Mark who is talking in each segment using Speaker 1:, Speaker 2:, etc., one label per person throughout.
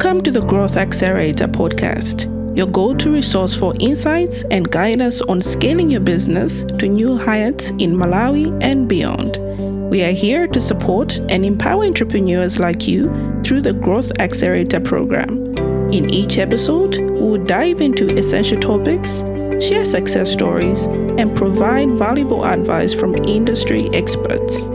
Speaker 1: Welcome to the Growth Accelerator podcast, your go-to resource for insights and guidance on scaling your business to new heights in Malawi and beyond. We are here to support and empower entrepreneurs like you through the Growth Accelerator program. In each episode, we will dive into essential topics, share success stories, and provide valuable advice from industry experts.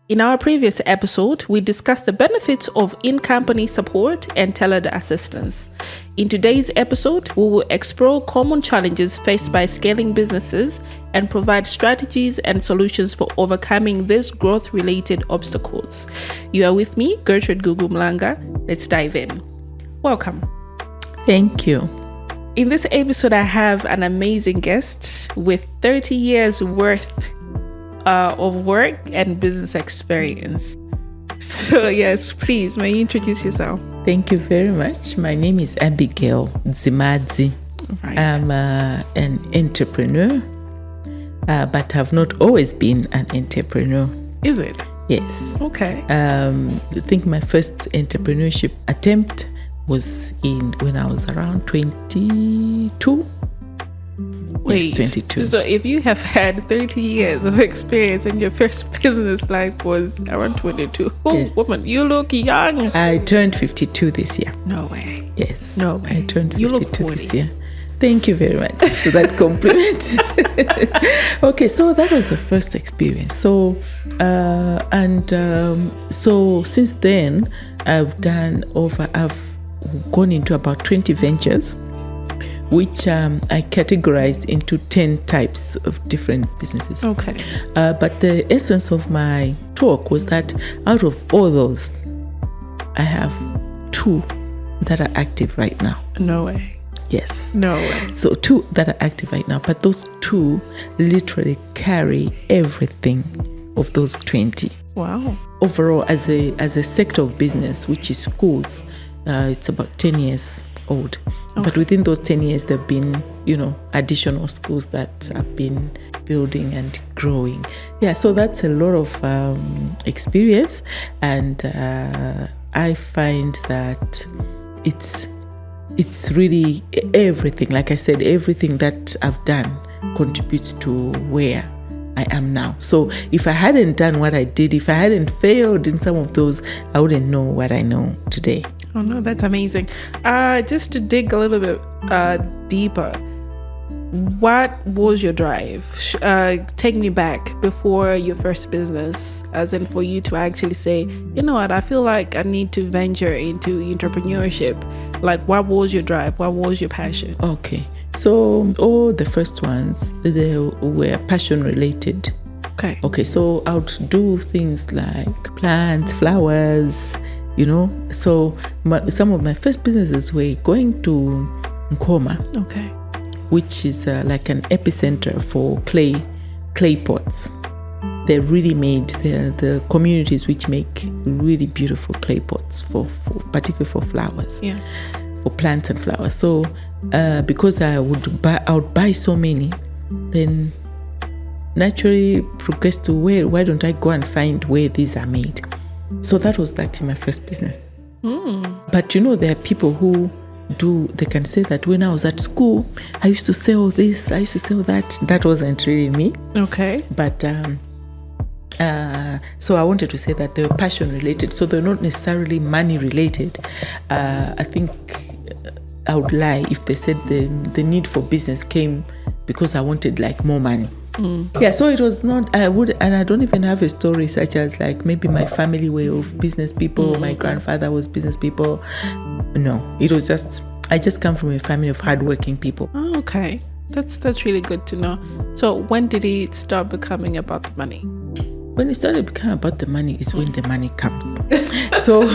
Speaker 1: In our previous episode, we discussed the benefits of in-company support and tailored assistance. In today's episode, we will explore common challenges faced by scaling businesses and provide strategies and solutions for overcoming these growth-related obstacles. You are with me, Gertrude Gugu Mlanga. Let's dive in. Welcome.
Speaker 2: Thank you.
Speaker 1: In this episode, I have an amazing guest with 30 years worth of work and business experience. So yes, please, may you introduce yourself?
Speaker 2: Thank you very much. My name is Abigail Dzimadzi.
Speaker 1: Right.
Speaker 2: I'm an entrepreneur, but have not always been an entrepreneur.
Speaker 1: Is it?
Speaker 2: Yes.
Speaker 1: Okay.
Speaker 2: I think my first entrepreneurship attempt was when I was around 22.
Speaker 1: Wait,
Speaker 2: yes, 22.
Speaker 1: So if you have had 30 years of experience and your first business life was around 22,
Speaker 2: Yes.
Speaker 1: Woman, you look young.
Speaker 2: I turned 52 this year.
Speaker 1: No way.
Speaker 2: Yes.
Speaker 1: No way.
Speaker 2: I turned
Speaker 1: You look
Speaker 2: 52
Speaker 1: 40.
Speaker 2: this year. Thank you very much for that compliment. Okay, so that was the first experience. So, so since then, I've gone into about 20 ventures, which I categorized into 10 types of different businesses.
Speaker 1: Okay.
Speaker 2: But the essence of my talk was that out of all those, I have 2 that are active right now.
Speaker 1: No way.
Speaker 2: Yes.
Speaker 1: No way.
Speaker 2: So 2 that are active right now, but those 2 literally carry everything of those 20.
Speaker 1: Wow.
Speaker 2: Overall, as a sector of business, which is schools, it's about 10 years old.
Speaker 1: Okay.
Speaker 2: But within those 10 years, there have been, additional schools that have been building and growing. Yeah, so that's a lot of experience. And I find that it's really everything. Like I said, everything that I've done contributes to where I am now. So if I hadn't done what I did, if I hadn't failed in some of those, I wouldn't know what I know today.
Speaker 1: Oh no, that's amazing. Just to dig a little bit deeper, what was your drive? Take me back before your first business, as in for you to actually say, you know what, I feel like I need to venture into entrepreneurship. Like, what was your drive? What was your passion?
Speaker 2: Okay, so all the first ones, they were passion related. Okay, so I would do things like plants, flowers, So some of my first businesses were going to Nkoma,
Speaker 1: okay,
Speaker 2: which is like an epicenter for clay pots. They're really made, they're the communities which make really beautiful clay pots for particularly for flowers,
Speaker 1: yeah,
Speaker 2: for plants and flowers. So because I would buy so many, then naturally progressed to why don't I go and find where these are made? So that was actually my first business. But there are people who they can say that when I was at school, I used to sell this, I used to sell that. That wasn't really me.
Speaker 1: okay,
Speaker 2: But so I wanted to say that they were passion related. So they're not necessarily money related. I think I would lie if they said the need for business came because I wanted like more money. Yeah, so it was not, I don't even have a story such as like maybe my family were of business people, my grandfather was business people. No, it was I just come from a family of hardworking people.
Speaker 1: oh, okay. That's really good to know. So when did it start becoming about the money?
Speaker 2: When it started becoming about the money is when the money comes. So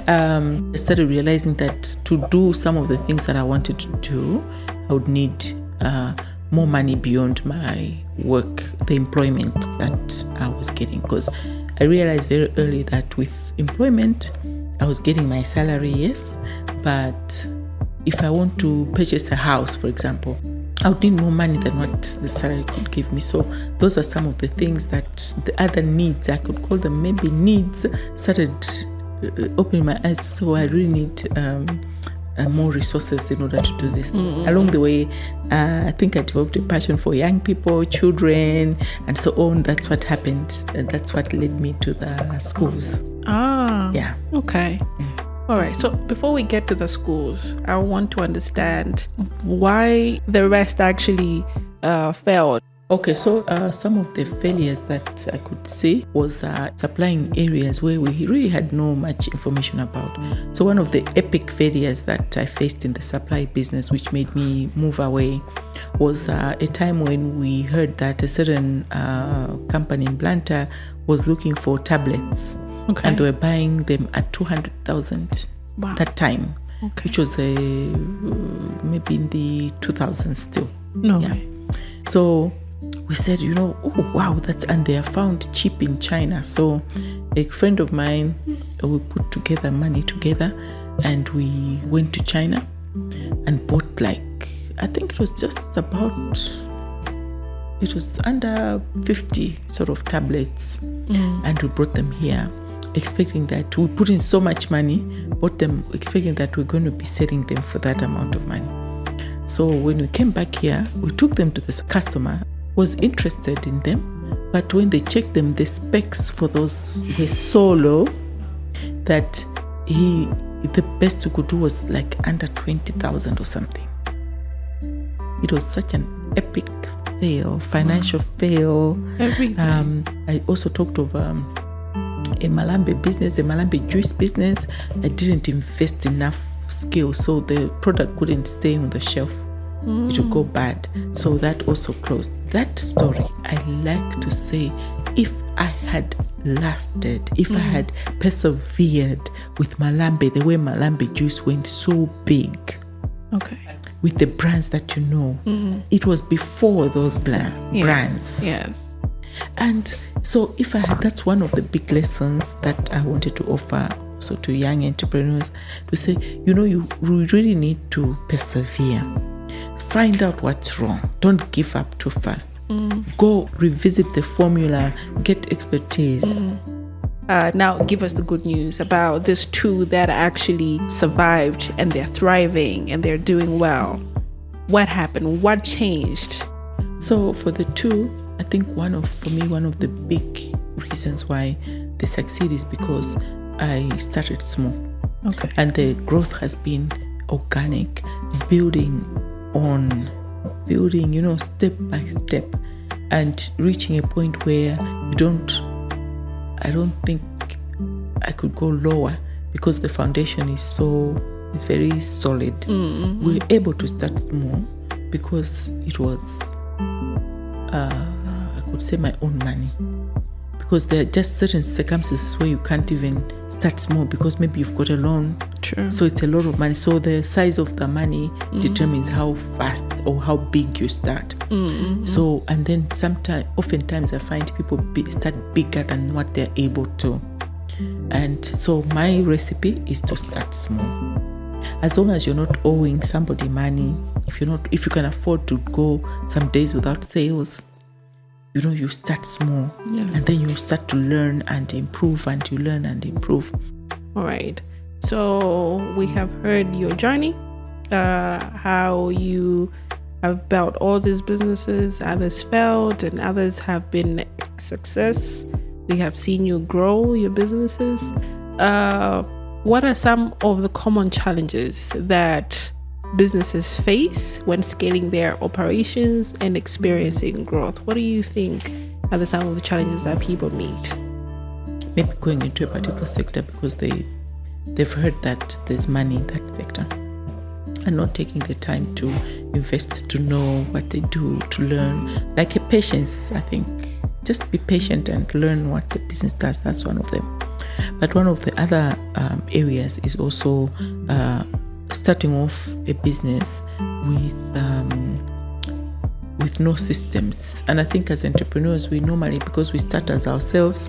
Speaker 2: I started realizing that to do some of the things that I wanted to do, I would need more money beyond my work, the employment that I was getting. Because I realized very early that with employment, I was getting my salary, yes, but if I want to purchase a house, for example, I would need more money than what the salary could give me. So those are some of the things that the other needs, I could call them maybe needs, started opening my eyes to say, I really need more resources in order to do this. Along the way, I think I developed a passion for young people, children, and so on. That's what happened. That's what led me to the schools. Yeah.
Speaker 1: Okay. All right. So before we get to the schools, I want to understand why the rest actually failed.
Speaker 2: Okay, so some of the failures that I could see was supplying areas where we really had no much information about. So one of the epic failures that I faced in the supply business, which made me move away, was a time when we heard that a certain company in Blantyre was looking for tablets.
Speaker 1: Okay.
Speaker 2: And they were buying them at 200,000 that time, which was maybe in the 2000s still.
Speaker 1: No way.
Speaker 2: So we said, oh wow, and they are found cheap in China. So a friend of mine, we put together money together, and we went to China and bought I think it was just it was under 50 sort of tablets, and we brought them here, expecting that we put in so much money, bought them expecting that we're going to be selling them for that amount of money. So when we came back here, we took them to this customer, was interested in them, but when they checked them, the specs for those were so low that the best we could do was under 20,000 or something. It was such an epic fail, financial fail.
Speaker 1: Everything.
Speaker 2: I also talked of a Malambe business, a Malambe juice business. I didn't invest enough skill, so the product couldn't stay on the shelf. It would go bad. So that also closed. That story, I like to say, if I had lasted, if I had persevered with Malambe, the way Malambe juice went so big.
Speaker 1: Okay.
Speaker 2: With the brands that it was before those brands.
Speaker 1: Yes.
Speaker 2: And so if I had, that's one of the big lessons that I wanted to offer also to young entrepreneurs, to say, you really need to persevere. Find out what's wrong. Don't give up too fast. Go revisit the formula, get expertise.
Speaker 1: Now give us the good news about these two that actually survived and they're thriving and they're doing well. What happened? What changed?
Speaker 2: So for the two, I think one of the big reasons why they succeed is because I started small.
Speaker 1: Okay.
Speaker 2: And the growth has been organic, building, step by step, and reaching a point where I don't think I could go lower because the foundation is very solid. We were able to start small because it was, I could say, my own money. Because there are just certain circumstances where you can't even start small because maybe you've got a loan.
Speaker 1: True.
Speaker 2: So it's a lot of money. So the size of the money determines how fast or how big you start. So, and then oftentimes I find people start bigger than what they're able to. And so my recipe is to start small. As long as you're not owing somebody money, if you can afford to go some days without sales, you start small.
Speaker 1: Yes.
Speaker 2: And then you start to learn and improve, and you learn and improve.
Speaker 1: All right. So we have heard your journey, how you have built all these businesses, others failed and others have been a success. We have seen you grow your businesses. What are some of the common challenges that businesses face when scaling their operations and experiencing growth? What do you think are some of the challenges that people meet?
Speaker 2: Maybe going into a particular sector because they've heard that there's money in that sector, and not taking the time to invest, to know what they do, to learn. Like a patience, I think. Just be patient and learn what the business does. That's one of them. But one of the other areas is also starting off a business with no systems. And I think as entrepreneurs, we normally, because we start as ourselves,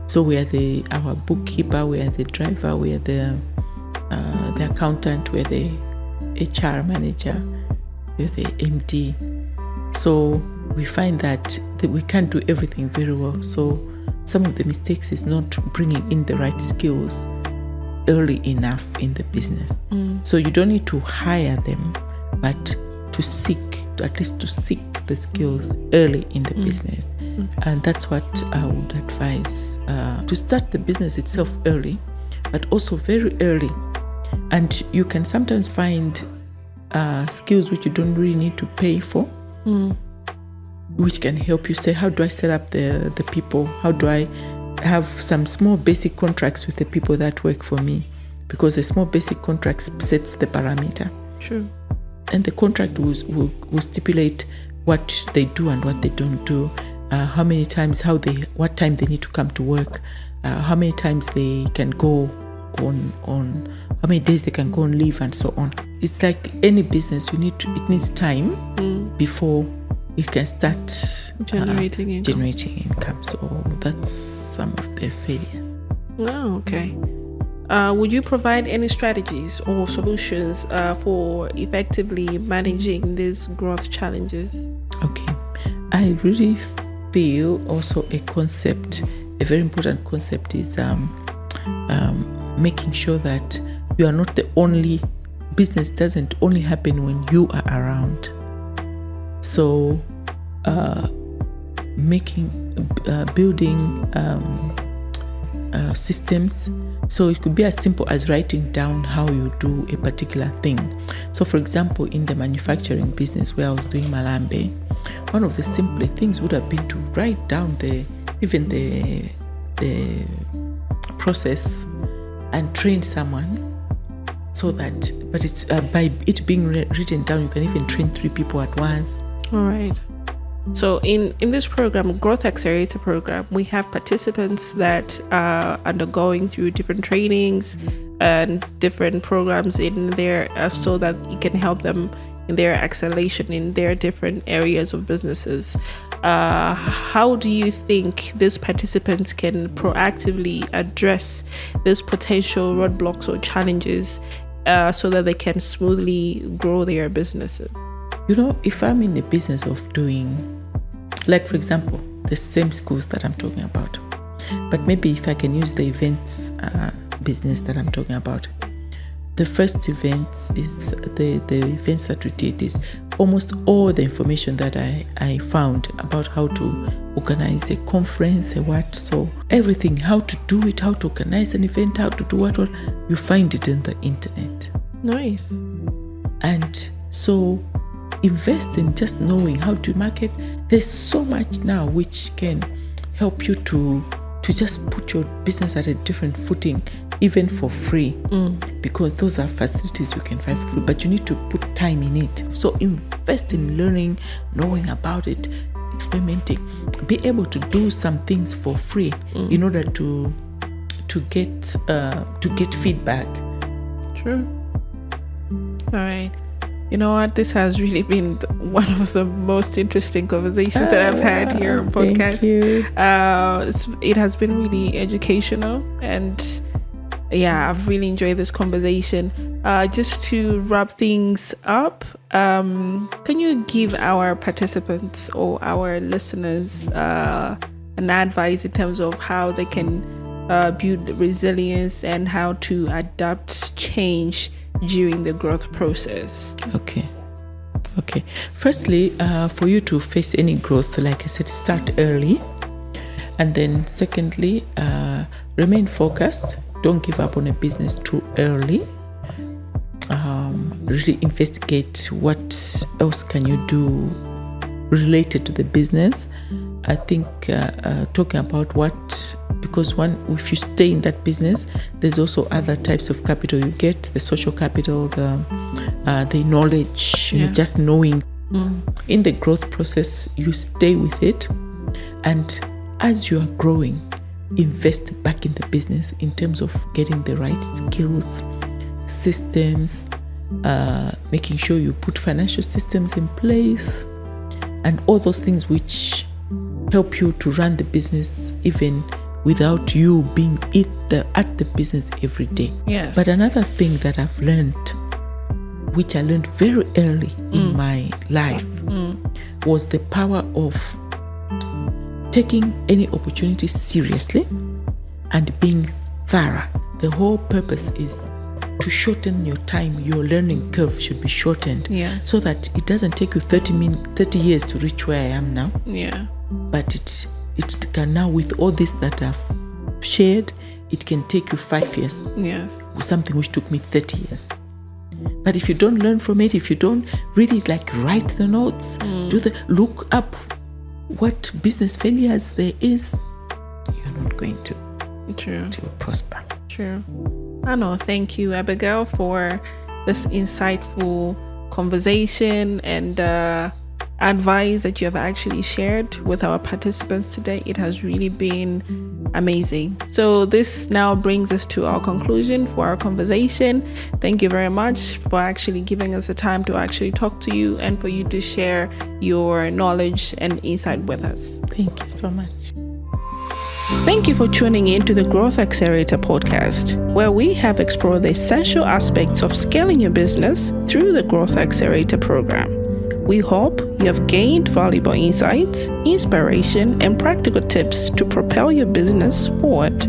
Speaker 2: so we are our bookkeeper, we are the driver, we are the accountant, we are the HR manager. you're the MD. So we find that we can't do everything very well. So some of the mistakes is not bringing in the right skills early enough in the business. So you don't need to hire them, but to seek the skills early in the business. And that's what I would advise, to start the business itself early, but also very early. And you can sometimes find skills which you don't really need to pay for, which can help you say, how do I set up the people? How do I have some small basic contracts with the people that work for me? Because the small basic contracts sets the parameter.
Speaker 1: True.
Speaker 2: And the contract will stipulate what they do and what they don't do, how many times, what time they need to come to work, how many times they can go on how many days they can go on leave, and so on. It's like any business, it needs time before it can start
Speaker 1: generating
Speaker 2: income. So that's some of the failures.
Speaker 1: Oh, okay. Would you provide any strategies or solutions for effectively managing these growth challenges?
Speaker 2: Okay. I really feel also a very important concept is making sure that you are not the only, business doesn't only happen when you are around. So building systems. So it could be as simple as writing down how you do a particular thing. So for example, in the manufacturing business where I was doing Malambe, one of the simple things would have been to write down the process and train someone, so that, but it's by it being written down, you can even train 3 people at once.
Speaker 1: All right. So in this program, Growth Accelerator program, we have participants that are undergoing through different trainings and different programs in there, so that it can help them in their acceleration in their different areas of businesses. How do you think these participants can proactively address these potential roadblocks or challenges so that they can smoothly grow their businesses?
Speaker 2: If I'm in the business of doing, like for example, the same schools that I'm talking about, but maybe if I can use the events business that I'm talking about, the first events is the events that we did is almost all the information that I found about how to organize a conference, so everything, how to do it, how to organize an event, how to do what, you find it in the internet.
Speaker 1: Nice.
Speaker 2: And so invest in just knowing how to market. There's so much now which can help you to just put your business at a different footing, even for free, because those are facilities you can find for free, but you need to put time in it. So invest in learning, knowing about it, experimenting, be able to do some things for free in order to get feedback.
Speaker 1: True. All right. You know what? This has really been one of the most interesting conversations that I've had here on podcast.
Speaker 2: Thank you.
Speaker 1: It has been really educational, and yeah, I've really enjoyed this conversation. Just to wrap things up, can you give our participants or our listeners an advice in terms of how they can build resilience and how to adapt change during the growth process?
Speaker 2: Okay. Firstly, for you to face any growth, like I said, start early. And then secondly, remain focused. Don't give up on a business too early. Really investigate what else can you do related to the business. I think talking about because if you stay in that business, there's also other types of capital you get, the social capital, the knowledge, just knowing. In the growth process, you stay with it, and as you are growing, invest back in the business in terms of getting the right skills, systems, making sure you put financial systems in place, and all those things which help you to run the business even without you being at the business every day.
Speaker 1: Yes.
Speaker 2: But another thing that I've learned which I learned very early in my life, was the power of taking any opportunity seriously and being thorough. The whole purpose is to shorten your time. Your learning curve should be shortened, so that it doesn't take you 30 years to reach where I am now. But it can now, with all this that I've shared, it can take you 5 years. Something which took me 30 years. But if you don't learn from it, if you don't really write the notes, look up what business failures there is, you're not going to prosper.
Speaker 1: True. I know. Thank you, Abigail, for this insightful conversation and advice that you have actually shared with our participants today. It has really been amazing. So this now brings us to our conclusion for our conversation. Thank you very much for actually giving us the time to actually talk to you and for you to share your knowledge and insight with us.
Speaker 2: Thank you so much.
Speaker 1: Thank you for tuning in to the Growth Accelerator podcast, where we have explored the essential aspects of scaling your business through the Growth Accelerator program. We hope you have gained valuable insights, inspiration, and practical tips to propel your business forward.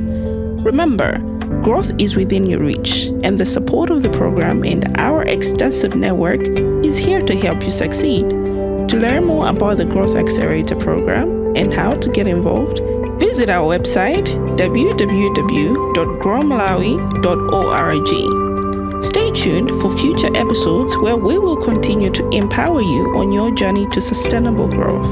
Speaker 1: Remember, growth is within your reach, and the support of the program and our extensive network is here to help you succeed. To learn more about the Growth Accelerator program and how to get involved, visit our website www.growmalawi.org. Stay tuned for future episodes where we will continue to empower you on your journey to sustainable growth.